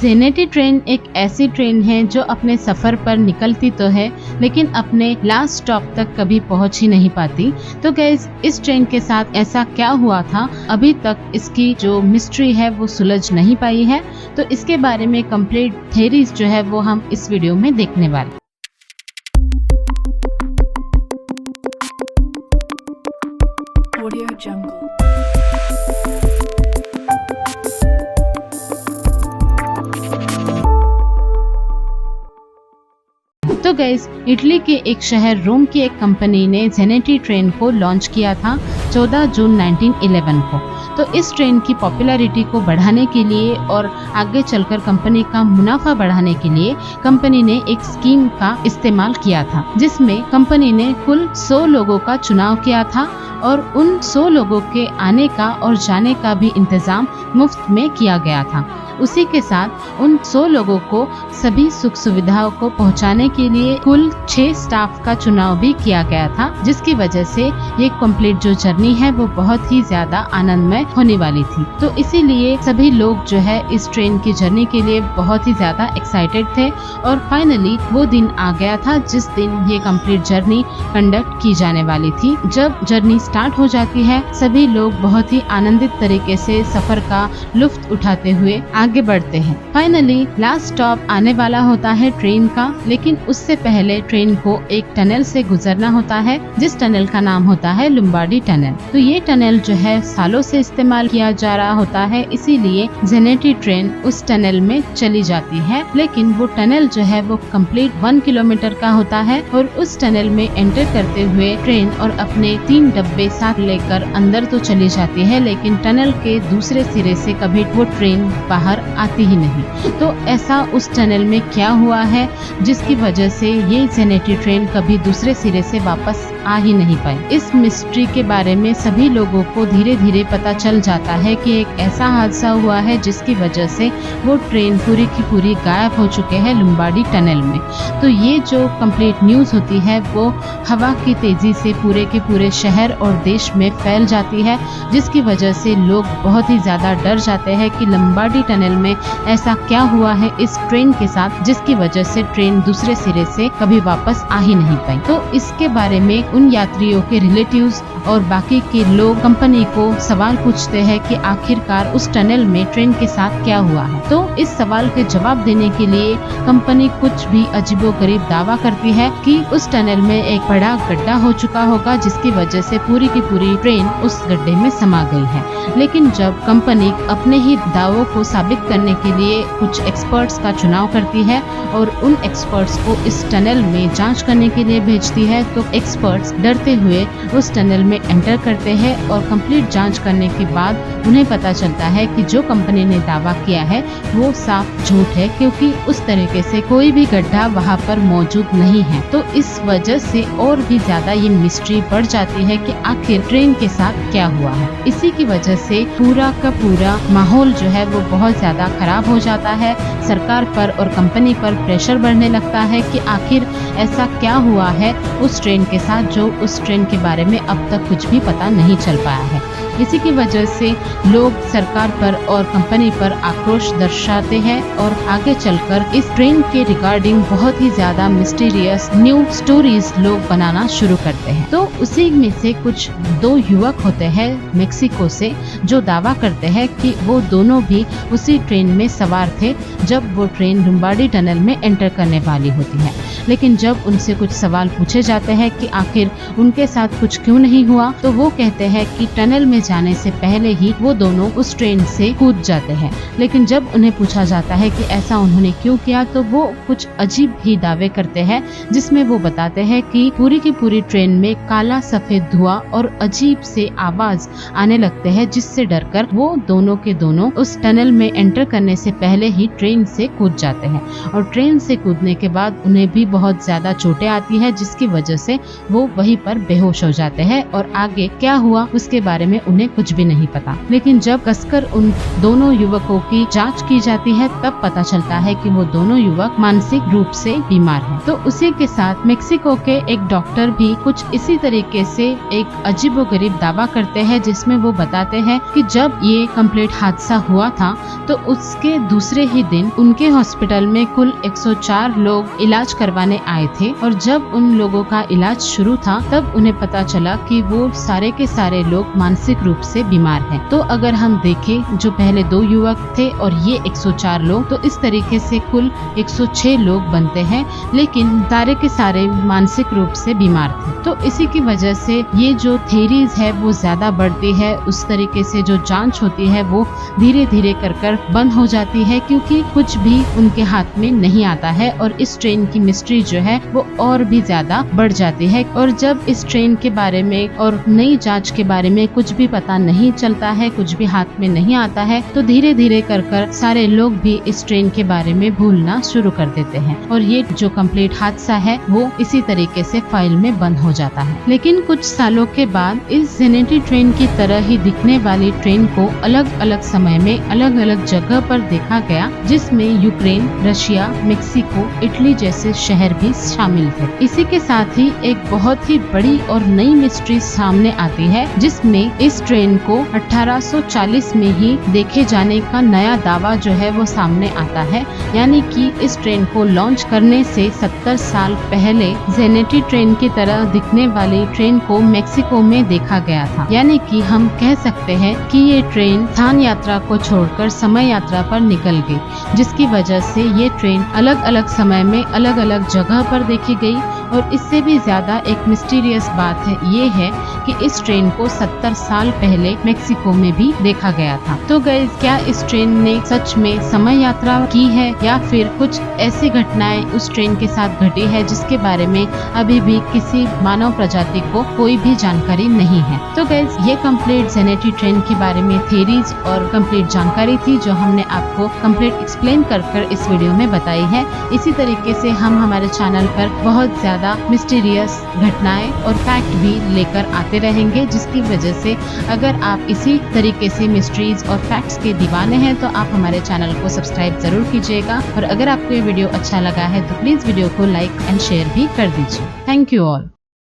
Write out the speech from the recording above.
जेनेटी train एक ऐसी train है जो अपने सफर पर निकलती तो है लेकिन अपने लास्ट स्टॉप तक कभी पहुंच ही नहीं पाती। तो गाइस, इस ट्रेन के साथ ऐसा क्या हुआ था, अभी तक इसकी जो मिस्ट्री है वो सुलझ नहीं पाई है। तो इसके बारे में कंप्लीट थ्योरीज जो है वो हम इस वीडियो में देखने वाले। Audio Jungle। तो गाइस, इटली के एक शहर रोम की एक कंपनी ने जेनेटी ट्रेन को लॉन्च किया था 14 जून 1911 को। तो इस ट्रेन की पॉपुलैरिटी को बढ़ाने के लिए और आगे चलकर कंपनी का मुनाफा बढ़ाने के लिए कंपनी ने एक स्कीम का इस्तेमाल किया था, जिसमें कंपनी ने कुल 100 लोगों का चुनाव किया था और उन 100 लोगों के आने का और जाने का भी इंतजाम मुफ्त में किया गया था। उसी के साथ उन 100 लोगों को सभी सुख सुविधाओं को पहुंचाने के लिए कुल 6 स्टाफ का चुनाव भी किया गया था, जिसकी वजह से ये कंप्लीट जो जर्नी है वो बहुत ही ज्यादा आनंदमय होने वाली थी। तो इसीलिए सभी लोग जो है इस ट्रेन की जर्नी के लिए बहुत ही ज्यादा एक्साइटेड थे और फाइनली वो दिन आ गया था जिस दिन ये कंप्लीट जर्नी कंडक्ट की जाने वाली थी। जब जर्नी स्टार्ट हो जाती है, सभी लोग बहुत ही आनंदित तरीके से सफर का लुत्फ उठाते हुए आगे बढ़ते हैं। फाइनली लास्ट स्टॉप आने वाला होता है ट्रेन का, लेकिन उससे पहले ट्रेन को एक टनल से गुजरना होता है, जिस टनल का नाम होता है लोम्बार्डी टनल। तो ये टनल जो है सालों से इस्तेमाल किया जा रहा होता है, इसीलिए जेनेटी ट्रेन उस टनल में चली जाती है। लेकिन वो टनल जो है वो कंप्लीट 1 किलोमीटर का होता है और उस टनल में एंटर करते हुए ट्रेन और अपने 3 डब्बे साथ लेकर अंदर तो चली जाती है, लेकिन टनल के दूसरे सिरे से कभी वो ट्रेन बाहर आती ही नहीं। तो ऐसा उस टनल में क्या हुआ है जिसकी वजह से ये जेनेटी ट्रेन कभी दूसरे सिरे से वापस आ ही नहीं पाई। इस मिस्ट्री के बारे में सभी लोगों को धीरे धीरे पता चल जाता है कि एक ऐसा हादसा हुआ है जिसकी वजह से वो ट्रेन पूरी की पूरी गायब हो चुके हैं लोम्बार्डी टनल में। तो ये जो कंप्लीट न्यूज होती है वो हवा की तेजी से पूरे के पूरे शहर और देश में फैल जाती है, जिसकी वजह से लोग बहुत ही ज्यादा डर जाते हैं कि लोम्बार्डी टनल में ऐसा क्या हुआ है इस ट्रेन के साथ जिसकी वजह से ट्रेन दूसरे सिरे से कभी वापस आ ही नहीं पाई। तो इसके बारे में उन यात्रियों के रिलेटिव्स और बाकी के लोग कंपनी को सवाल पूछते हैं कि आखिरकार उस टनल में ट्रेन के साथ क्या हुआ है। तो इस सवाल के जवाब देने के लिए कंपनी कुछ भी अजीबोगरीब दावा करती है कि उस टनल में एक बड़ा गड्ढा हो चुका होगा, जिसकी वजह से पूरी की पूरी ट्रेन उस गड्ढे में समा गई है। लेकिन जब कंपनी अपने ही दावों को साबित करने के लिए कुछ एक्सपर्ट्स का चुनाव करती है और उन एक्सपर्ट्स को इस टनल में जांच करने के लिए भेजती है, तो एक्सपर्ट्स डरते हुए उस टनल में एंटर करते हैं और कंप्लीट जांच करने के बाद उन्हें पता चलता है कि जो कंपनी ने दावा किया है वो साफ झूठ है, क्योंकि उस तरीके से कोई भी गड्ढा वहाँ पर मौजूद नहीं है। तो इस वजह से और भी ज्यादा ये मिस्ट्री बढ़ जाती है कि आखिर ट्रेन के साथ क्या हुआ है। इसी की वजह से पूरा का पूरा माहौल जो है वो बहुत ज्यादा खराब हो जाता है। सरकार पर और कंपनी पर प्रेशर बढ़ने लगता है कि आखिर ऐसा क्या हुआ है उस ट्रेन के साथ जो उस ट्रेन के बारे में अब तक कुछ भी पता नहीं चल पाया है। इसी की वजह से लोग सरकार पर और कंपनी पर आक्रोश दर्शाते हैं और आगे चलकर इस ट्रेन के रिगार्डिंग बहुत ही ज्यादा मिस्टीरियस न्यू स्टोरीज लोग बनाना शुरू करते हैं। तो उसी में से कुछ 2 युवक होते हैं मेक्सिको से जो दावा करते हैं कि वो दोनों भी उसी ट्रेन में सवार थे जब वो ट्रेन लोम्बार्डी टनल में एंटर करने वाली होती है। लेकिन जब उनसे कुछ सवाल पूछे जाते हैं कि आखिर उनके साथ कुछ क्यों नहीं हुआ, तो वो कहते हैं कि टनल में जाने से पहले ही वो दोनों उस ट्रेन से कूद जाते हैं। लेकिन जब उन्हें पूछा जाता है कि ऐसा उन्होंने क्यों किया, तो वो कुछ अजीब ही दावे करते हैं, जिसमें वो बताते हैं कि पूरी की पूरी ट्रेन में काला सफेद धुआं और अजीब से आवाज आने लगते हैं, जिससे डरकर वो दोनों के दोनों उस टनल में एंटर करने से पहले ही ट्रेन से कूद जाते हैं। और ट्रेन से कूदने के बाद उन्हें भी बहुत ज्यादा चोटें आती है, जिसकी वजह से वो वहीं पर बेहोश हो जाते हैं और आगे क्या हुआ उसके बारे में उन्हें कुछ भी नहीं पता। लेकिन जब कसकर उन दोनों युवकों की जांच की जाती है तब पता चलता है कि वो दोनों युवक मानसिक रूप से बीमार हैं। तो उसी के साथ मेक्सिको के एक डॉक्टर भी कुछ इसी तरीके से एक अजीबोगरीब दावा करते हैं, जिसमें वो बताते हैं कि जब ये कंप्लीट हादसा हुआ था तो उसके दूसरे ही दिन उनके हॉस्पिटल में कुल 104 लोग इलाज करवाने आए थे और जब उन लोगों का इलाज शुरू था तब उन्हें पता चला कि वो सारे के सारे लोग मानसिक रूप से बीमार हैं। तो अगर हम देखें, जो पहले 2 युवक थे और ये 104 लोग, तो इस तरीके से कुल 106 लोग बनते हैं, लेकिन सारे के सारे मानसिक रूप से बीमार थे। तो इसी की वजह से ये जो थ्योरीज है वो ज्यादा बढ़ती है, उस तरीके से जो जांच होती है वो धीरे धीरे कर बंद हो जाती है, क्योंकि कुछ भी उनके हाथ में नहीं आता है और इस ट्रेन की मिस्ट्री जो है वो और भी ज्यादा बढ़ जाती है। और जब इस ट्रेन के बारे में और नई जांच के बारे में कुछ भी पता नहीं चलता है, कुछ भी हाथ में नहीं आता है, तो धीरे धीरे कर सारे लोग भी इस ट्रेन के बारे में भूलना शुरू कर देते हैं और ये जो कंप्लीट हादसा है वो इसी तरीके से फाइल में बंद हो जाता है। लेकिन कुछ सालों के बाद इस जेनेटी ट्रेन की तरह ही दिखने वाली ट्रेन को अलग अलग समय में अलग अलग जगह पर देखा गया, जिसमें यूक्रेन, रशिया, मेक्सिको, इटली जैसे शहर भी शामिल थे। इसी के साथ ही एक बहुत ही बड़ी और नई मिस्ट्री सामने आती है, जिसमें इस ट्रेन को 1840 में ही देखे जाने का नया दावा जो है वो सामने आता है, यानी कि इस ट्रेन को लॉन्च करने से 70 साल पहले जेनेटी ट्रेन की तरह दिखने वाली ट्रेन को मेक्सिको में देखा गया था। यानी कि हम कह सकते हैं कि ये ट्रेन स्थान यात्रा को छोड़कर समय यात्रा पर निकल गई, जिसकी वजह से ये ट्रेन अलग अलग समय में अलग अलग जगह पर देखी गई। और इससे भी ज्यादा एक मिस्टीरियस बात है ये है कि इस ट्रेन को 70 साल पहले मेक्सिको में भी देखा गया था। तो गाइस, क्या इस ट्रेन ने सच में समय यात्रा की है या फिर कुछ ऐसी घटनाएं उस ट्रेन के साथ घटी है जिसके बारे में अभी भी किसी मानव प्रजाति को कोई भी जानकारी नहीं है। तो गाइस, ये कंप्लीट जेनेटी ट्रेन के बारे में थ्योरीज और कंप्लीट जानकारी थी जो हमने आपको कंप्लीट एक्सप्लेन कर इस वीडियो में बताई है। इसी तरीके से हम हमारे चैनल पर बहुत ज्यादा मिस्टीरियस घटनाएं और फैक्ट भी लेकर आते रहेंगे, जिसकी वजह से अगर आप इसी तरीके से मिस्ट्रीज और फैक्ट्स के दीवाने हैं तो आप हमारे चैनल को सब्सक्राइब जरूर कीजिएगा। और अगर आपको ये वीडियो अच्छा लगा है तो प्लीज वीडियो को लाइक एंड शेयर भी कर दीजिए। Thank you all.